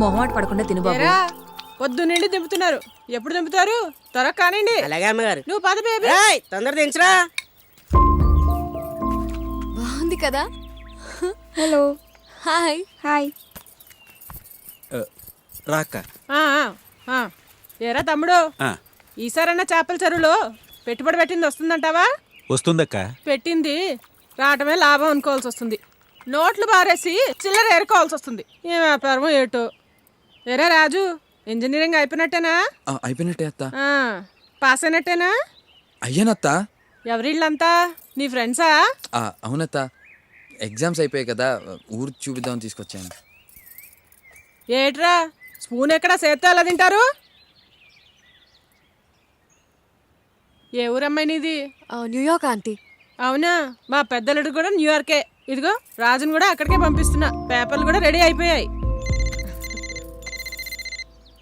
మొహమాట పడకుండా తిను బాబు. పొద్దు నుండి దింపుతున్నారు, ఎప్పుడు దింపుతారు? త్వరగా కానివ్వండి. అలాగే అమ్మగారు. నువ్వు పద బేబీ. తొందర దించరా. బాగుంది కదా. హలో. హాయ్. హాయ్. రాక్క. ఏరా తమ్ముడు, ఈసారన్నా చేపల చెరువులో పెట్టుబడి పెట్టింది వస్తుందంటావా? వస్తుందక్క. పెట్టింది రావటమే లాభం అనుకోవాల్సి వస్తుంది. నోట్లు బారేసి చిల్లర ఏరుకోవాల్సి వస్తుంది. ఏ వ్యాపారం ఏటో. ఏరా రాజు, ఇంజనీరింగ్ అయిపోయినట్టేనా? అయిపోయినట్టే అత్త. పాస్ అయినట్టేనా? అయ్యానత్త. ఎవరిళ్ళంతా నీ ఫ్రెండ్సా? అవునత్త, ఎగ్జామ్స్ అయిపోయాయి కదా, ఊరు చూపిద్దామని తీసుకొచ్చాను. ఏట్రా స్పూన్ ఎక్కడా చేత్తో ఎలా తింటారు? ఏ ఊరమ్మాయి నీది? New York aunty. అవునా, మా పెద్దలుడు కూడా న్యూయార్కే. ఇదిగో రాజును కూడా అక్కడికే పంపిస్తున్నా. పేపర్లు కూడా రెడీ అయిపోయాయి.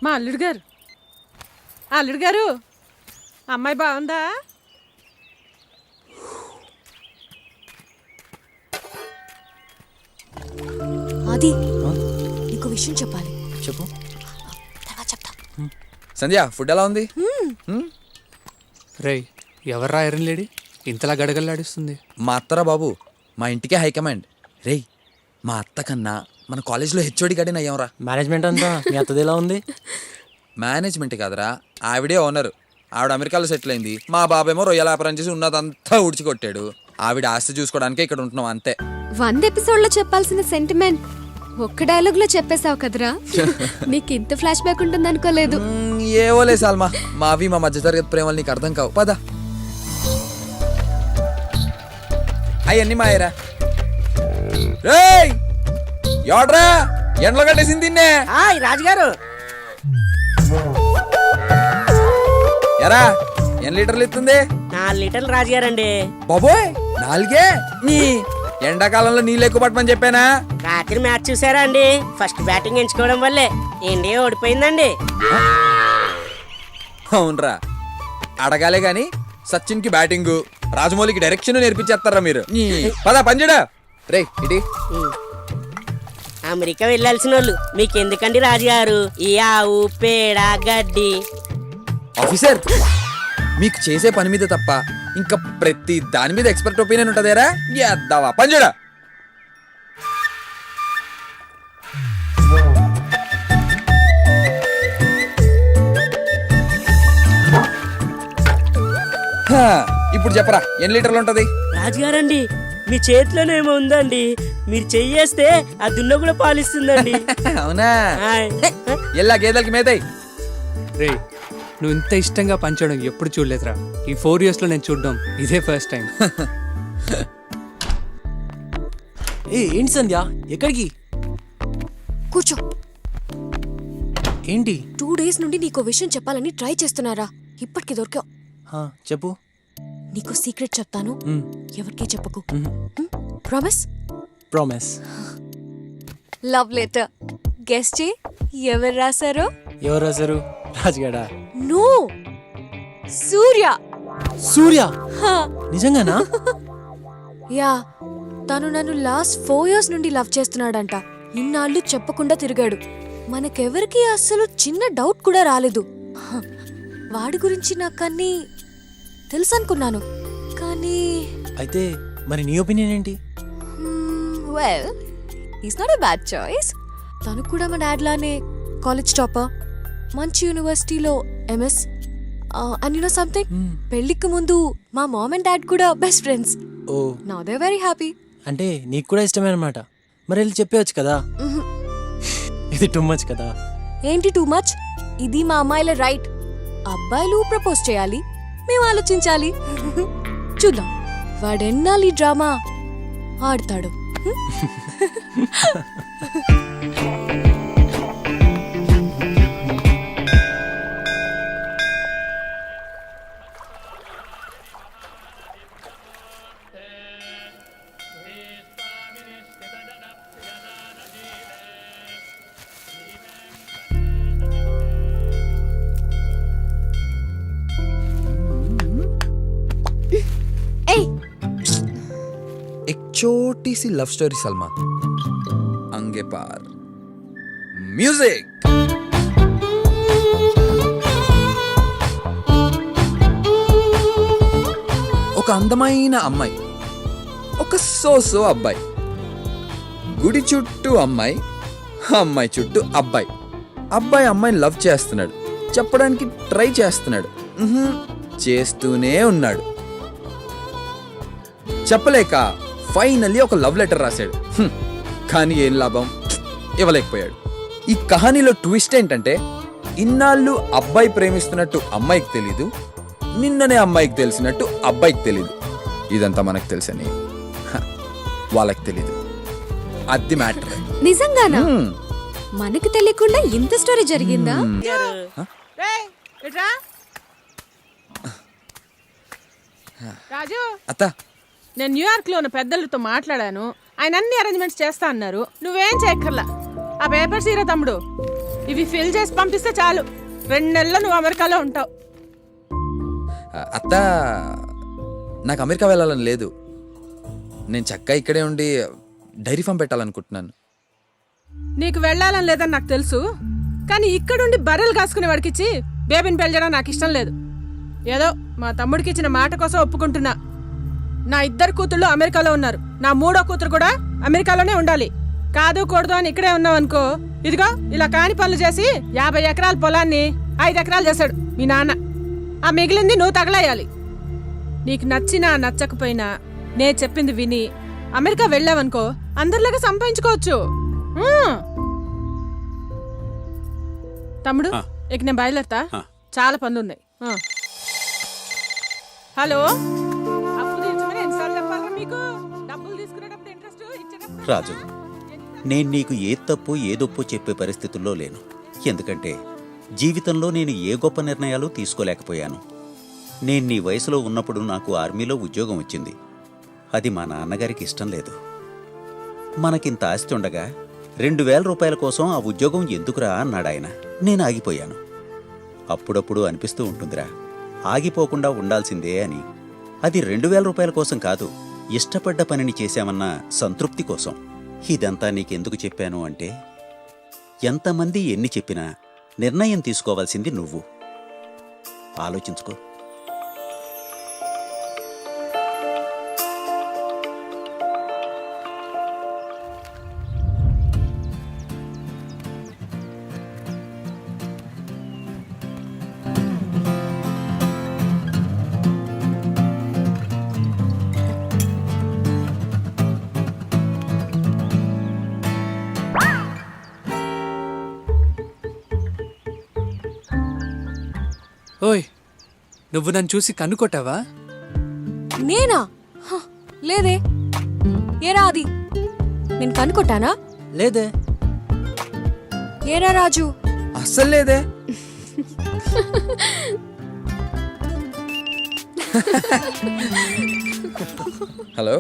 మా అల్లుడు గారు, అల్లుడు గారు, అమ్మాయి బాగుందా? అది నీకు విషయం చెప్పాలి. చెప్పు. తర్వాత చెప్తా. సంధ్య, ఫుడ్ ఎలా ఉంది? రేయ్, ఎవర్రా ఐరన్ లేడీ ఇంతలా గడగల్లాడిస్తుంది? మా అత్తరా బాబు, మా ఇంటికే హైకమాండ్. రేయ్, మా అత్త కన్నా మన కాలేజ్లో హెచ్ఓడి గడి నయ్యంరా. మేనేజ్మెంట్ అంతా మీ అత్తది ఎలా ఉంది? మేనేజ్మెంట్ కాదురా, ఆవిడే ఓనరు. ఆవిడ అమెరికాలో సెటిల్ అయింది. మా బాబేమో రొయ్యల వ్యాపారం చేసి ఉన్నదంతా ఉడిచికొట్టాడు. ఆవిడ ఆస్తి చూసుకోవడానికే ఇక్కడ ఉంటున్నాం అంతే. 100 ఎపిసోడ్ లో చెప్పాల్సిన సెంటిమెంట్ ఒక్క డైలాగ్ లో చెప్పేశావు కదరా. నీకు ఇంత ఫ్లాష్ బ్యాక్ ఉంటుంది అనుకోలేదు. ఏవోలే సాల్మా, మావి మా మధ్య తరగతి ప్రేమలు నీకు అర్థం కావు. పద. అయ్యన్ని మాయరా. రేయ్, ఎవడ్రా ఎండలో కట్టేసింది తిన్నే? రాజుగారు. ఎరా, ఎన్ని లీటర్లు ఇస్తుంది? 4 లీటర్లు రాజుగారండి. బాబోయ్, 4? నీ ఎండాకాలంలో నీళ్ళు ఎక్కువ పట్టమని చెప్పానా? రాత్రి మ్యాచ్ చూసారా అండి? ఫస్ట్ బ్యాటింగ్ ఎంచుకోవడం వల్లే ఇండియా ఓడిపోయిందండి. అవునరా, అడగాలే గాని సచిన్ కి బ్యాటింగ్, రాజమౌళికి డైరెక్షన్ నేర్పించేస్తారా మీరు? పద పంజడా. రే ఇటీ. అమెరికా వెళ్ళాల్సిన వాళ్ళు మీకెందుకండి రాజుగారు ఈ ఆవు పేడ గడ్డి? ఆఫీసర్, మీకు చేసే పని మీద తప్ప ఇంకా ప్రతి దాని మీద ఎక్స్పర్ట్ ఒపీనియన్ ఉంటదేరా? ఎద్దావా పంజడా. ఇప్పుడు చెప్పరా, ఎన్ని లీటర్లు ఉంటది? రాజుగారండి, మీ చేతిలోనేమో ఉందండి. మీరు చెయ్యేస్తే ఆ దున్న కూడా పాలిస్తుందండి. అవునా? ఎల్లా గేదెలకి మేతాయి. రేయ్, నువ్వు ఇంత ఇష్టంగా పంచడం ఎప్పుడు చూడలేదురా. ఈ 4 years లో నేను చూడడం ఇదే ఫస్ట్ టైం. ఏంటి సంధ్య, ఎక్కడికి? కూర్చో. ఏంటి? 2 days నుండి నీకో విషయం చెప్పాలని ట్రై చేస్తున్నారా, ఇప్పటికి దొరికావు. చెప్పు. నీకు సీక్రెట్ చెప్తాను, ఎవరికీ చెప్పకు. Promise? Promise. Love letter. Guess చే ఎవరు రాశారో? ఎవరు రాశారు? రాజుగాడా? నో, సూర్య. సూర్య? నిజంగానా? యా, తను నన్ను లాస్ట్ 4 years నుండి లవ్ చేస్తున్నాడంట. ఇన్నాళ్ళు చెప్పకుండా తిరిగాడు. మనకెవరికి అస్సలు చిన్న డౌట్ కూడా రాలేదు. వాడి గురించి నాకన్నీ తెలుసు అనుకున్నాను, కానీ అయితే మరి నీ ఒపీనియన్ ఏంటి? Well, is not a bad choice. తను కూడా మా డాడ్ లానే కాలేజ్ టాపర్, మంచి యూనివర్సిటీలో MS. And you know something, పెళ్లికి ముందు మా మామ్ అండ్ డాడ్ కూడా best friends. Oh, now they are very happy. అంటే నీకు కూడా ఇష్టమే అన్నమాట. మరి వెళ్ళి చెప్పవచ్చు కదా. ఇది టూ మచ్ కదా. ఏంటి టూ మచ్? ఇది మా అమ్మాయిల రైట్. అబ్బాయిలు ప్రపోజ్ చేయాలి, మేము ఆలోచించాలి. చూద్దాం వాడెన్నాళ్ళు డ్రామా ఆడతాడు. एक छोटी सी लव स्टोरी सलमा, अंगे पार. మ్యూజిక్. ఒక అందమైన అమ్మాయి, ఒక సోసో అబ్బాయి, గుడి చుట్టూ అమ్మాయి, అమ్మాయి చుట్టూ అబ్బాయి. అబ్బాయి అమ్మాయిని లవ్ చేస్తున్నాడు, చెప్పడానికి ట్రై చేస్తున్నాడు, చేస్తూనే ఉన్నాడు. చెప్పలేక ఫైనల్లీ ఒక లవ్ లెటర్ రాశాడు. కానీ ఏం లాభం, ఇవ్వలేకపోయాడు. ఈ కహానీలో ట్విస్ట్ ఏంటంటే, ఇన్నాళ్ళు అబ్బాయి ప్రేమిస్తున్నట్టు అమ్మాయికి తెలీదు, నిన్ననే అమ్మాయికి తెలిసినట్టు అబ్బాయికి తెలీదు. ఇదంతా మనకు తెలుసని వాళ్ళకి తెలీదు. అది మ్యాటర్. నిజంగానా? మనకు తెలియకుండా ఇంత స్టోరీ జరిగిందా? రేయ్, ఇట్రా. రాజు, అత్త, నేను న్యూయార్క్లో ఉన్న పెద్దలతో మాట్లాడాను. ఆయన అన్ని అరేంజ్మెంట్స్ చేస్తా అన్నారు. నువ్వేం చేయక్కర్లా. ఆ పేపర్స్ ఇరా తమ్ముడు, ఇవి ఫిల్ చేసి పంపిస్తే చాలు. 2 నెలల్లో నువ్వు అమెరికాలో ఉంటావు. అత్త, నాకు అమెరికా వెళ్ళాలని లేదు. నేను చక్కగా ఇక్కడే ఉండి డైరీ ఫామ్ పెట్టాలనుకుంటున్నాను. నీకు వెళ్ళాలని లేదని నాకు తెలుసు, కానీ ఇక్కడుండి బర్రెలు కాసుకునే వాడికిచ్చి బేబీని పెంచడం నాకు ఇష్టం లేదు. ఏదో మా తమ్ముడికి ఇచ్చిన మాట కోసం ఒప్పుకుంటున్నా. నా 2 కూతుళ్ళు అమెరికాలో ఉన్నారు. నా 3వ కూతురు కూడా అమెరికాలోనే ఉండాలి. కాదు కూడదు అని ఇక్కడే ఉన్నావనుకో, ఇదిగో ఇలా కాని పనులు చేసి 50 ఎకరాల పొలాన్ని 5 ఎకరాలు చేశాడు మీ నాన్న. ఆ మిగిలింది నువ్వు తగలేయాలి. నీకు నచ్చినా నచ్చకపోయినా నే చెప్పింది విని అమెరికా వెళ్ళావనుకో, అందరిలాగా సంపాదించుకోవచ్చు. తమ్ముడు, ఇక నేను బయలుదేరతా. చాలా పనులున్నాయి. హలో, అప్పు తీర్చమని ఎన్నిసార్లు చెప్పాలరా మీకు? డబ్బులు తీసుకునేటప్పుడు ఇంట్రెస్ట్ ఇచ్చేటప్పుడు. రాజు, నేను నీకు ఏ తప్పు ఏదొప్పు చెప్పే పరిస్థితుల్లో లేను. ఎందుకంటే జీవితంలో నేను ఏ గొప్ప నిర్ణయాలు తీసుకోలేకపోయాను. నేను నీ వయసులో ఉన్నప్పుడు నాకు ఆర్మీలో ఉద్యోగం వచ్చింది. అది మా నాన్నగారికి ఇష్టం లేదు. మనకింత ఆస్తి ఉండగా 2000 రూపాయల కోసం ఆ ఉద్యోగం ఎందుకురా అన్నాడాయన. నేను ఆగిపోయాను. అప్పుడప్పుడు అనిపిస్తూ ఉంటుందిరా, ఆగిపోకుండా ఉండాల్సిందే అని. అది 2000 రూపాయల కోసం కాదు, ఇష్టపడ్డ పనిని చేశామన్న సంతృప్తి కోసం. ఇదంతా నీకెందుకు చెప్పాను అంటే, ఎంతమంది ఎన్ని చెప్పినా నిర్ణయం తీసుకోవాల్సింది నువ్వు. ఆలోచించుకో. ఓయ్, నువ్వు నన్ను చూసి కన్నుకొట్టావా? నేనా? హ, లేదే. ఏరా అది, నేను కనుకొట్టానా? లేదే. ఏరా రాజు? అస్సలు లేదే. Hello,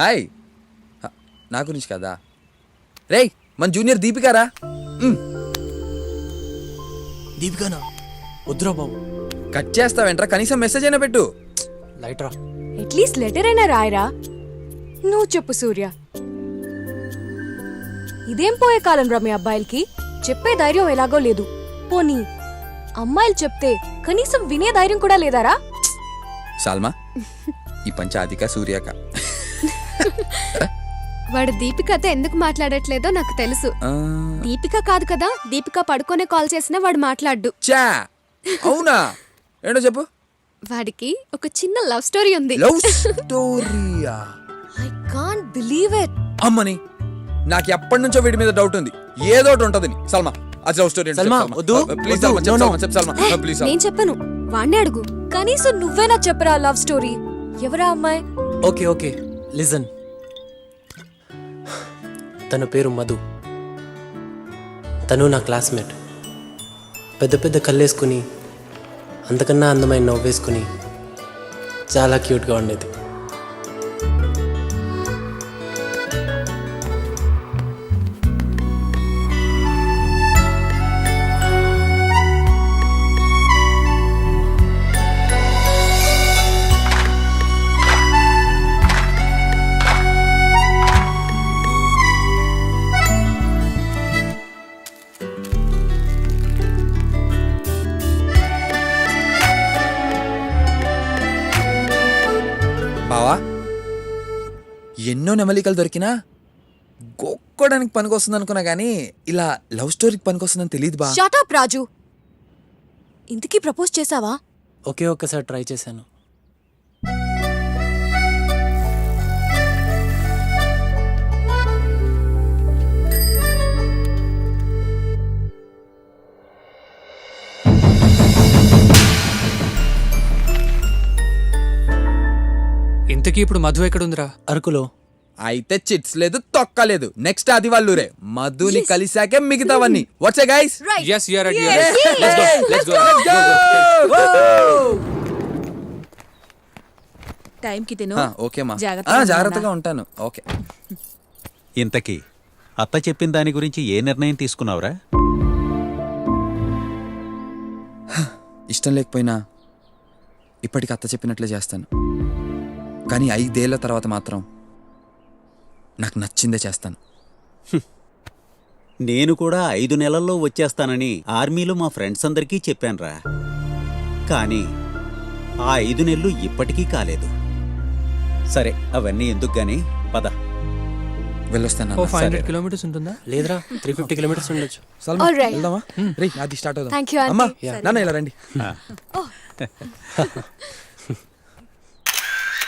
hi. నా గురించి కదా. రేయ్, మన జూనియర్ దీపికారా? దీపికానా? వద్దురా బాబు. కట్ చేస్తావేంట్రా? కనీసం మెసేజ్ అయినా పెట్టు. లైట్ రా. అట్లీస్ట్ లెటర్ అయినా రాయరా. నువ్వు చెప్పు సూర్య, ఇదేం పోయే కాలం రా మీ అబ్బాయిలకి? చెప్పే ధైర్యం ఎలాగో లేదు. పోనీ అమ్మాయిలు చెప్తే కనీసం వినే ధైర్యం కూడా లేదారా? సాల్మా, ఈ పంచాదిక సూర్యక. వాడు దీపికతో ఎందుకు మాట్లాడట్లేదో నాకు తెలుసు. దీపిక కాదు కదా, దీపిక పడుకోనే కాల్ చేసినా వాడు మాట్లాడ్డు. చా, అవునా? ఏంటో చెప్పు. వాడికి ఒక చిన్న లవ్ స్టోరీ ఉంది. లవ్ స్టోరీయా? I can't believe it. అమ్మని, నాకు ఎప్పటి నుంచో వీడి మీద డౌట్ ఉంది. ఏదోటి ఉంటది. సల్మా, అది లవ్ స్టోరీ. సల్మా, వద్దు. ప్లీజ్ వద్దు. Salma, No, no. చెప్పు సల్మా, ప్లీజ్. నేను చెప్పను, వాణ్ణి అడుగు. కనీసం నువ్వేనా చెప్పరా లవ్ స్టోరీ. ఎవరా అమ్మాయి? Okay okay, listen. తన పేరు మధు. తను నా క్లాస్మేట్. పెద్ద పెద్ద కళ్ళేసుకుని, అంతకన్నా అందమైన నవ్వేసుకుని చాలా క్యూట్గా ఉండేది. ఎన్నో నెమలికలు దొరికినా గోక్కోడానికి పనికొస్తుంది అనుకున్నా కానీ ఇలా లవ్ స్టోరీకి పనికొస్తుందని తెలియదు బా. షట్ అప్ రాజు. ఇంతకీ ప్రపోజ్ చేసావా? ఒకే ఒక్కసారి ట్రై చేశాను. ఇంతకీ ఇప్పుడు మధు ఎక్కడుందిరా? అరకులో. అయితే చిట్స్ లేదు తొక్క లేదు. నెక్స్ట్ అది వాళ్ళూరే. మధుని కలిసాకే మిగతావన్నీ. What's guys? yes you are right, you are right. let's go. టైంకి తిను. ఓకే మా. జాగ్రత్తగా జాగ్రత్తగా ఉంటాను. ఓకే. ఇంతకీ అత్త చెప్పిన దాని గురించి ఏ నిర్ణయం తీసుకున్నావురా? ఇష్టం లేకపోయినా ఇప్పటికి అత్త చెప్పినట్లే చేస్తాను. కానీ 5 ఏళ్ల తర్వాత మాత్రం నాకు నచ్చిందే చేస్తాను. నేను కూడా 5 నెలల్లో వచ్చేస్తానని ఆర్మీలో మా ఫ్రెండ్స్ అందరికీ చెప్పానురా. కానీ ఆ 5 నెలలు ఇప్పటికీ కాలేదు. సరే అవన్నీ ఎందుకు గాని పద. వెళ్ళొస్తాను. ఓ 500 కిలోమీటర్స్ ఉంటుందా? లేదురా 350 కిలోమీటర్స్ ఉండొచ్చు. All right. వెళ్దామా? రే అది స్టార్ట్ అవుదాం. Thank you, aunty. అమ్మా నాన్న ఇలా రండి.